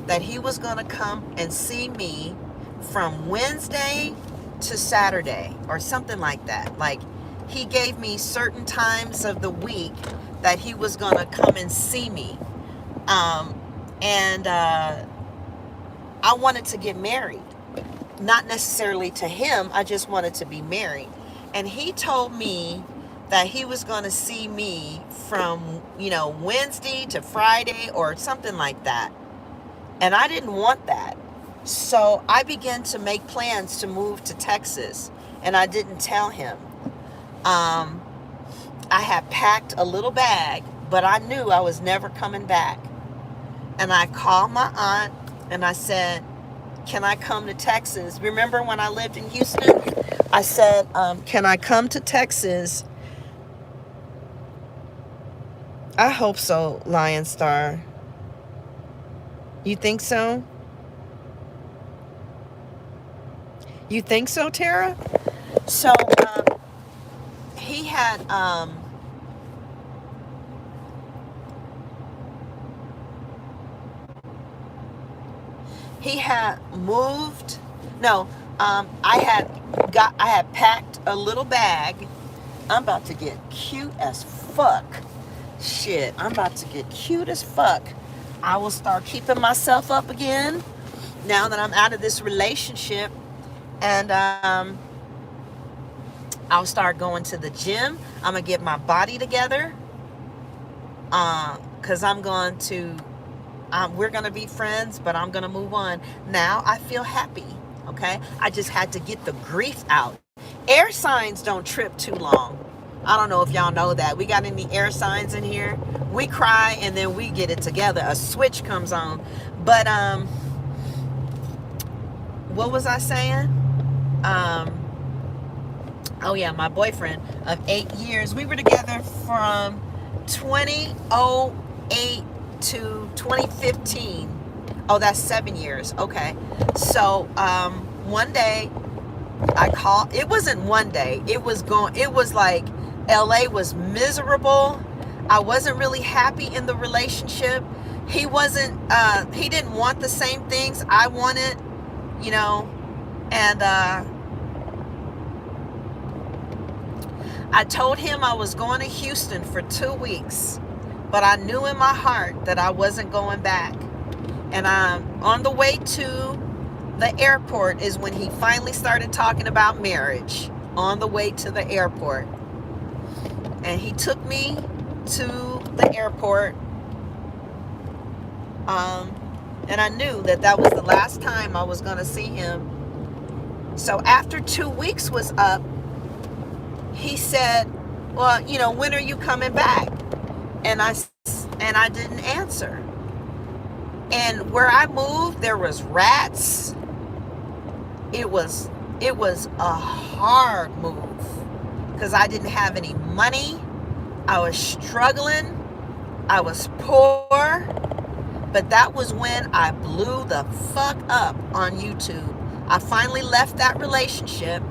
that he was going to come and see me from Wednesday to Saturday or something like that. Like, he gave me certain times of the week that he was going to come and see me. And I wanted to get married. Not necessarily to him, I just wanted to be married. And he told me that he was going to see me from, Wednesday to Friday or something like that. And I didn't want that. So I began to make plans to move to Texas, and I didn't tell him. I had packed a little bag, but I knew I was never coming back. And I called my aunt and I said, can I come to Texas? Remember when I lived in Houston? I said, can I come to Texas? I hope so, Lion Star. You think so? You think so, Tara? So he had moved. No, I had packed a little bag. I'm about to get cute as fuck. Shit, I'm about to get cute as fuck. I will start keeping myself up again now that I'm out of this relationship. And I'll start going to the gym. I'm going to get my body together. Because we're going to be friends, but I'm going to move on. Now I feel happy. Okay? I just had to get the grief out. Air signs don't trip too long. I don't know if y'all know that. We got any air signs in here? We cry and then we get it together. A switch comes on. But what was I saying? Oh yeah, my boyfriend of 8 years. We were together from 2008 to 2015. Oh, that's 7 years. Okay. So one day I called. It wasn't one day. It was like LA was miserable. I wasn't really happy in the relationship. He didn't want the same things I wanted, and I told him I was going to Houston for 2 weeks, but I knew in my heart that I wasn't going back. And on the way to the airport is when he finally started talking about marriage, on the way to the airport. And he took me to the airport. And I knew that was the last time I was going to see him. So after 2 weeks was up, he said, well, when are you coming back? And I didn't answer. And where I moved, there was rats. It was a hard move because I didn't have any money. I was struggling. I was poor. But that was when I blew the fuck up on YouTube. I finally left that relationship.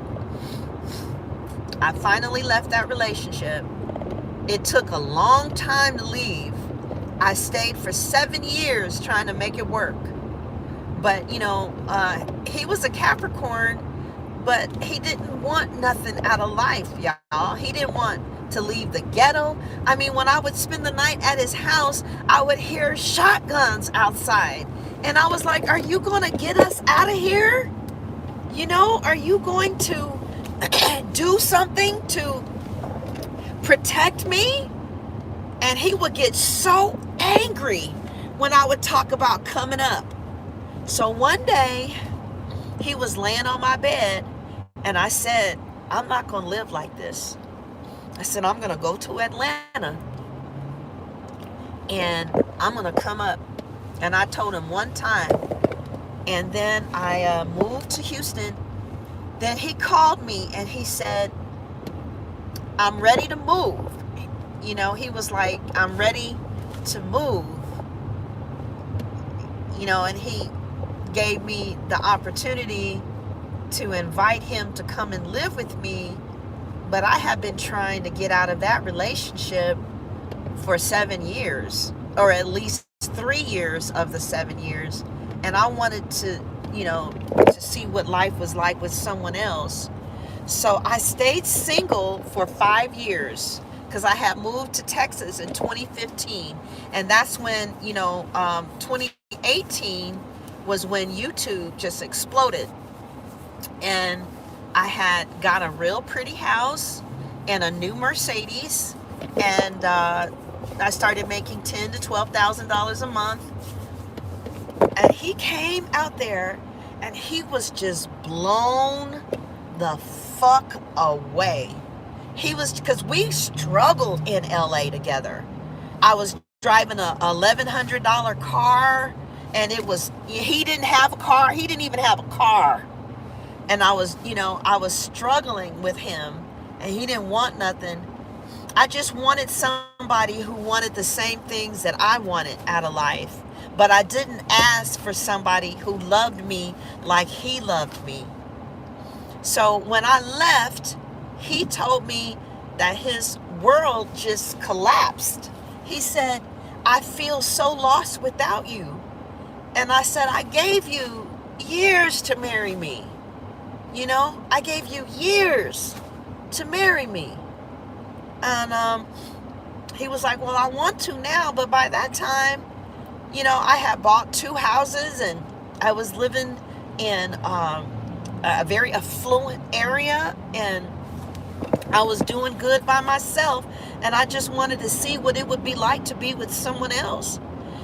It took a long time to leave. I stayed for 7 years trying to make it work. But, he was a Capricorn, but he didn't want nothing out of life, y'all. He didn't want to leave the ghetto. I mean, when I would spend the night at his house, I would hear shotguns outside. And I was like, are you going to get us out of here? Are you going to do something to protect me? And he would get so angry when I would talk about coming up. So one day, he was laying on my bed, and I said, I'm not going to live like this. I said, I'm going to go to Atlanta and I'm going to come up. And I told him one time. And then I moved to Houston. Then he called me and he said, I'm ready to move. You know, he was like, I'm ready to move. You know, and he gave me the opportunity to invite him to come and live with me. But I have been trying to get out of that relationship for 7 years, or at least 3 years of the 7 years. And I wanted to, you know, to see what life was like with someone else. So I stayed single for 5 years because I had moved to Texas in 2015. And that's when, you know, 2018 was when YouTube just exploded. And I had got a real pretty house and a new Mercedes. And I started making $10,000 to $12,000 a month. And he came out there and he was just blown the fuck away. He was, because we struggled in LA together. I was driving a $1,100 car, and it was, he didn't have a car. He didn't even have a car. And I was, you know, I was struggling with him, and he didn't want nothing. I just wanted somebody who wanted the same things that I wanted out of life. But I didn't ask for somebody who loved me like he loved me. So when I left, he told me that his world just collapsed. He said, I feel so lost without you. And I said, I gave you years to marry me. You know, I gave you years to marry me. And he was like, well, I want to now. But by that time, you know, I had bought 2 houses and I was living in a very affluent area, and I was doing good by myself, and I just wanted to see what it would be like to be with someone else.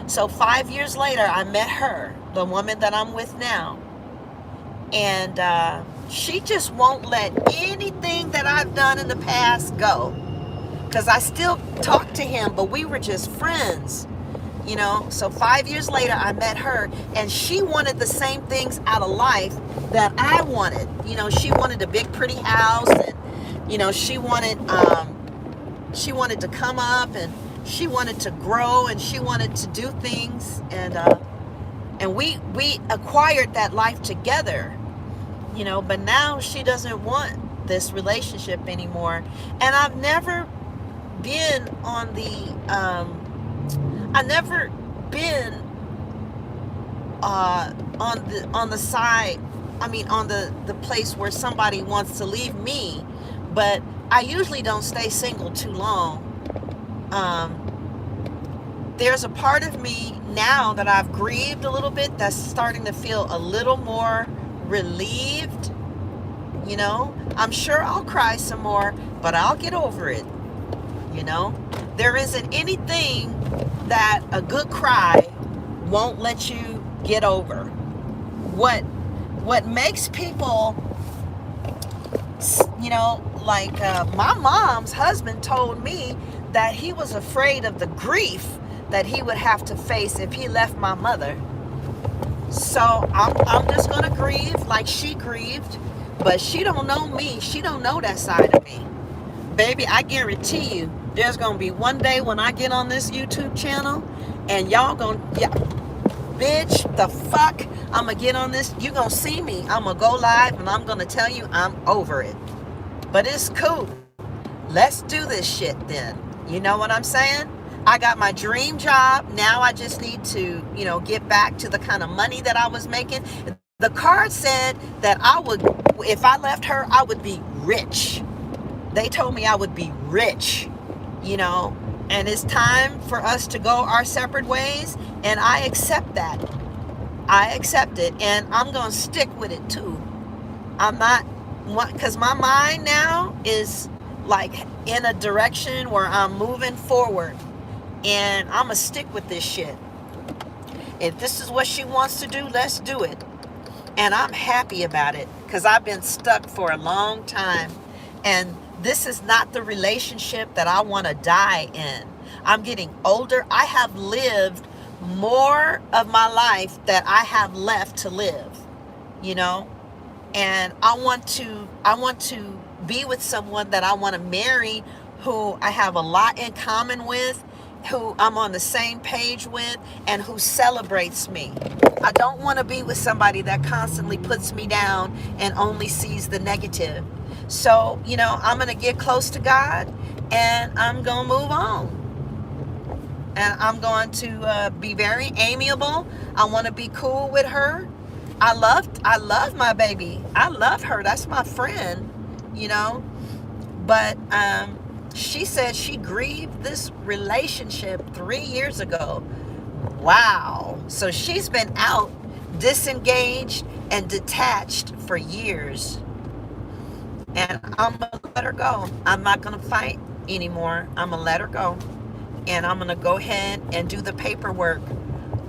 So 5 years later, I met her, the woman that I'm with now, and she just won't let anything that I've done in the past go, because I still talk to him, but we were just friends. You know, so 5 years later, I met her, and she wanted the same things out of life that I wanted. You know, she wanted a big, pretty house, and, you know, she wanted to come up, and she wanted to grow, and she wanted to do things, and we acquired that life together, you know, but now she doesn't want this relationship anymore. And I've never been on the, I've never been on the side, I mean on the place where somebody wants to leave me, but I usually don't stay single too long. There's a part of me now that I've grieved a little bit that's starting to feel a little more relieved. You know, I'm sure I'll cry some more, but I'll get over it. You know, there isn't anything that a good cry won't let you get over. What makes people, you know, like my mom's husband told me that he was afraid of the grief that he would have to face if he left my mother. So I'm just gonna grieve like she grieved, but she don't know me. She don't know that side of me. Baby, I guarantee you, there's gonna be one day when I get on this YouTube channel and y'all gonna, yeah, bitch, the fuck, I'm gonna get on this, you gonna see me, I'm gonna go live and I'm gonna tell you I'm over it. But it's cool. Let's do this shit then. You know what I'm saying? I got my dream job. Now I just need to, you know, get back to the kind of money that I was making. The card said that I would, if I left her, I would be rich. They told me I would be rich, you know, and it's time for us to go our separate ways, and I accept that. I accept it, and I'm going to stick with it too. I'm not, because my mind now is like in a direction where I'm moving forward, and I'm going to stick with this shit. If this is what she wants to do, let's do it. And I'm happy about it, because I've been stuck for a long time. And This is not the relationship that I want to die in. I'm getting older. I have lived more of my life that I have left to live, you know? And I want to be with someone that I want to marry, who I have a lot in common with, who I'm on the same page with, and who celebrates me. I don't want to be with somebody that constantly puts me down and only sees the negative. So, you know, I'm going to get close to God, and I'm going to move on. And I'm going to be very amiable. I want to be cool with her. I love my baby. I love her. That's my friend, you know. But she said she grieved this relationship 3 years ago. Wow. So she's been out, disengaged and detached for years. And I'm going to let her go. I'm not going to fight anymore. I'm going to let her go. And I'm going to go ahead and do the paperwork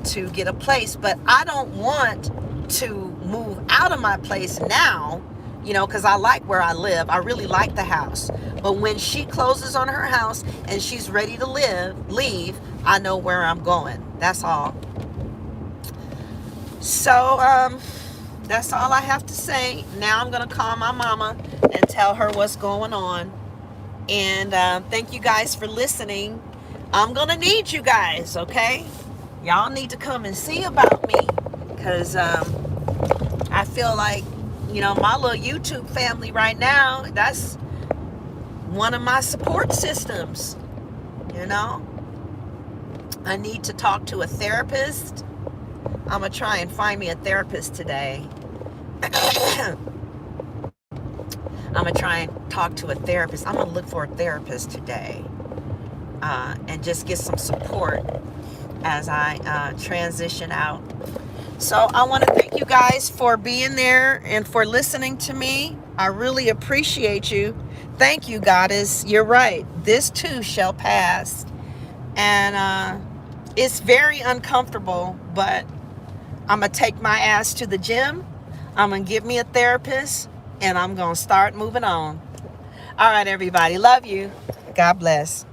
to get a place. But I don't want to move out of my place now, you know, because I like where I live. I really like the house. But when she closes on her house and she's ready to leave, I know where I'm going. That's all. So, that's all I have to say. Now I'm going to call my mama and tell her what's going on. And thank you guys for listening. I'm going to need you guys, okay? Y'all need to come and see about me, because I feel like, you know, my little YouTube family right now, that's one of my support systems, you know? I need to talk to a therapist. I'm going to try and find me a therapist today. I'm going to try and talk to a therapist. I'm going to look for a therapist today. And just get some support as I transition out. So I want to thank you guys for being there and for listening to me. I really appreciate you. Thank you, Goddess. You're right. This too shall pass. And it's very uncomfortable, but I'm going to take my ass to the gym. I'm going to get me a therapist, and I'm going to start moving on. All right, everybody. Love you. God bless.